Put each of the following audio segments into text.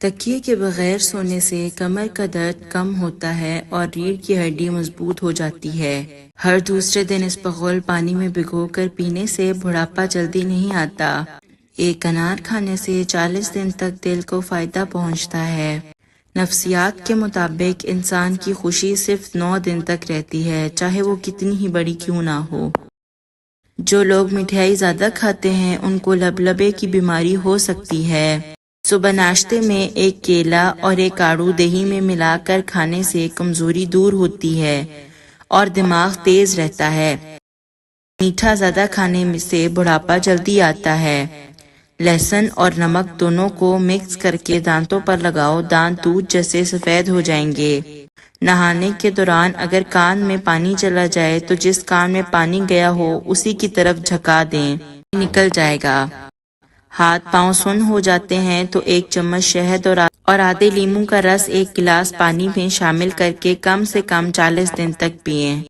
تکیے کے بغیر سونے سے کمر کا درد کم ہوتا ہے اور ریڑھ کی ہڈی مضبوط ہو جاتی ہے۔ ہر دوسرے دن اسپغول پانی میں بھگو کر پینے سے بڑھاپا جلدی نہیں آتا۔ ایک انار کھانے سے 40 دن تک دل کو فائدہ پہنچتا ہے۔ نفسیات کے مطابق انسان کی خوشی صرف 9 دن تک رہتی ہے، چاہے وہ کتنی ہی بڑی کیوں نہ ہو۔ جو لوگ مٹھائی زیادہ کھاتے ہیں ان کو لبلبے کی بیماری ہو سکتی ہے۔ صبح ناشتے میں ایک کیلا اور ایک آڑو دہی میں ملا کر کھانے سے کمزوری دور ہوتی ہے اور دماغ تیز رہتا ہے۔ میٹھا زیادہ کھانے سے بڑھاپا جلدی آتا ہے۔ لہسن اور نمک دونوں کو مکس کر کے دانتوں پر لگاؤ، دانت دودھ جیسے سفید ہو جائیں گے۔ نہانے کے دوران اگر کان میں پانی چلا جائے تو جس کان میں پانی گیا ہو اسی کی طرف جھکا دیں، نکل جائے گا۔ ہاتھ پاؤں سن ہو جاتے ہیں تو ایک چمچ شہد اور آدھے لیموں کا رس ایک گلاس پانی میں شامل کر کے کم سے کم 40 دن تک پئیں۔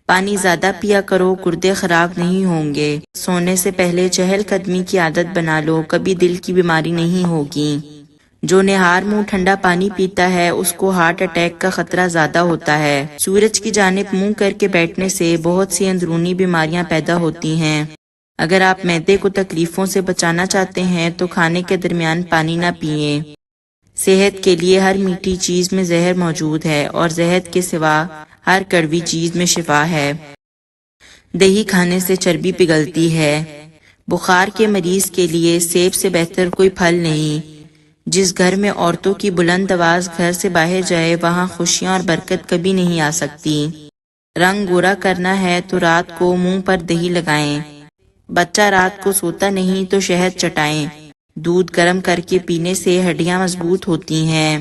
پانی زیادہ پیا کرو، گردے خراب نہیں ہوں گے۔ سونے سے پہلے چہل قدمی کی عادت بنا لو، کبھی دل کی بیماری نہیں ہوگی۔ جو نہار منہ ٹھنڈا پانی پیتا ہے اس کو ہارٹ اٹیک کا خطرہ زیادہ ہوتا ہے۔ سورج کی جانب منہ کر کے بیٹھنے سے بہت سی اندرونی بیماریاں پیدا ہوتی ہیں۔ اگر آپ معدے کو تکلیفوں سے بچانا چاہتے ہیں تو کھانے کے درمیان پانی نہ پئیں۔ صحت کے لیے ہر میٹھی چیز میں زہر موجود ہے اور زہر کے سوا ہر کڑوی چیز میں شفا ہے۔ دہی کھانے سے چربی پگھلتی ہے۔ بخار کے مریض کے لیے سیب سے بہتر کوئی پھل نہیں۔ جس گھر میں عورتوں کی بلند آواز گھر سے باہر جائے وہاں خوشیاں اور برکت کبھی نہیں آ سکتی۔ رنگ گورا کرنا ہے تو رات کو منہ پر دہی لگائیں۔ بچہ رات کو سوتا نہیں تو شہد چٹائیں۔ دودھ گرم کر کے پینے سے ہڈیاں مضبوط ہوتی ہیں۔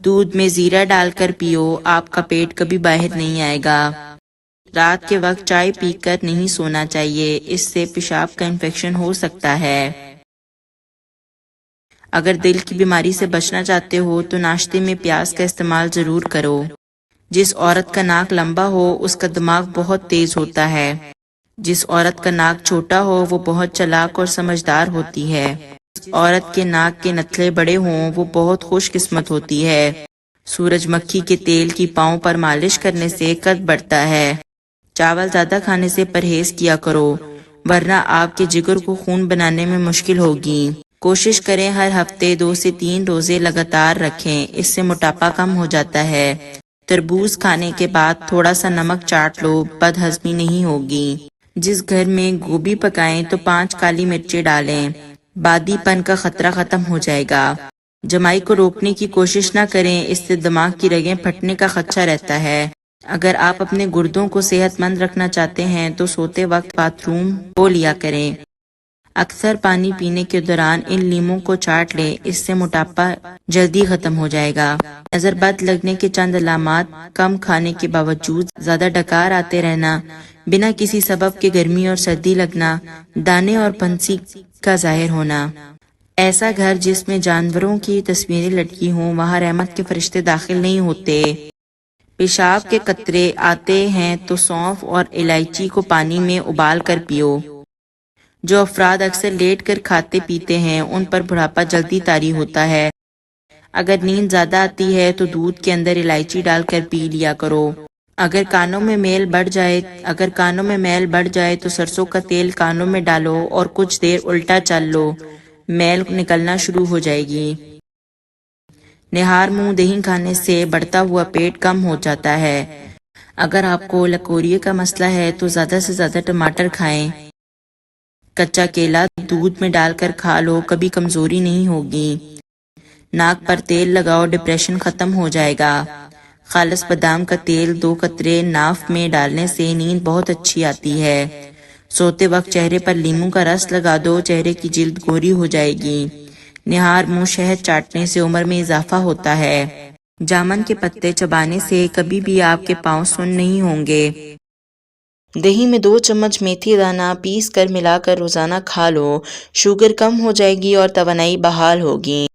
دودھ میں زیرہ ڈال کر پیو، آپ کا پیٹ کبھی باہر نہیں آئے گا۔ رات کے وقت چائے پی کر نہیں سونا چاہیے، اس سے پیشاب کا انفیکشن ہو سکتا ہے۔ اگر دل کی بیماری سے بچنا چاہتے ہو تو ناشتے میں پیاز کا استعمال ضرور کرو۔ جس عورت کا ناک لمبا ہو اس کا دماغ بہت تیز ہوتا ہے۔ جس عورت کا ناک چھوٹا ہو وہ بہت چالاک اور سمجھدار ہوتی ہے۔ جس عورت کے ناک کے نتھلے بڑے ہوں وہ بہت خوش قسمت ہوتی ہے۔ سورج مکھی کے تیل کی پاؤں پر مالش کرنے سے قد بڑھتا ہے۔ چاول زیادہ کھانے سے پرہیز کیا کرو ورنہ آپ کے جگر کو خون بنانے میں مشکل ہوگی۔ کوشش کریں ہر ہفتے 2 سے 3 روزے لگاتار رکھیں، اس سے موٹاپا کم ہو جاتا ہے۔ تربوز کھانے کے بعد تھوڑا سا نمک چاٹ لو، بد ہضمی نہیں ہوگی۔ جس گھر میں گوبھی پکائیں تو 5 کالی مرچیں ڈالیں، بادی پن کا خطرہ ختم ہو جائے گا۔ جمائی کو روکنے کی کوشش نہ کریں، اس سے دماغ کی رگیں پھٹنے کا خدشہ رہتا ہے۔ اگر آپ اپنے گردوں کو صحت مند رکھنا چاہتے ہیں تو سوتے وقت باتھ روم دھو لیا کریں۔ اکثر پانی پینے کے دوران ان لیموں کو چاٹ لیں، اس سے موٹاپا جلدی ختم ہو جائے گا۔ نظر بد لگنے کے چند علامات: کم کھانے کے باوجود زیادہ ڈکار آتے رہنا، بنا کسی سبب کے گرمی اور سردی لگنا، دانے اور پھنسی کا ظاہر ہونا۔ ایسا گھر جس میں جانوروں کی تصویریں لٹکی ہوں وہاں رحمت کے فرشتے داخل نہیں ہوتے۔ پیشاب کے قطرے آتے ہیں تو سونف اور الائچی کو پانی میں ابال کر پیو۔ جو افراد اکثر لیٹ کر کھاتے پیتے ہیں ان پر بڑھاپا جلدی طاری ہوتا ہے۔ اگر نیند زیادہ آتی ہے تو دودھ کے اندر الائچی ڈال کر پی لیا کرو۔ اگر کانوں میں میل بڑھ جائے تو سرسوں کا تیل کانوں میں ڈالو اور کچھ دیر الٹا چل لو، میل نکلنا شروع ہو جائے گی۔ نہار منہ دہی کھانے سے بڑھتا ہوا پیٹ کم ہو جاتا ہے۔ اگر آپ کو لکوریا کا مسئلہ ہے تو زیادہ سے زیادہ ٹماٹر کھائیں۔ کچا کیلا دودھ میں ڈال کر کھا لو، کبھی کمزوری نہیں ہوگی۔ ناک پر تیل لگاؤ، ڈپریشن ختم ہو جائے گا۔ خالص بادام کا تیل 2 قطرے ناف میں ڈالنے سے نیند بہت اچھی آتی ہے۔ سوتے وقت چہرے پر لیموں کا رس لگا دو، چہرے کی جلد گوری ہو جائے گی۔ نہار منہ شہد چاٹنے سے عمر میں اضافہ ہوتا ہے۔ جامن کے پتے چبانے سے کبھی بھی آپ کے پاؤں سن نہیں ہوں گے۔ دہی میں 2 چمچ میتھی دانہ پیس کر ملا کر روزانہ کھا لو، شوگر کم ہو جائے گی اور توانائی بحال ہوگی۔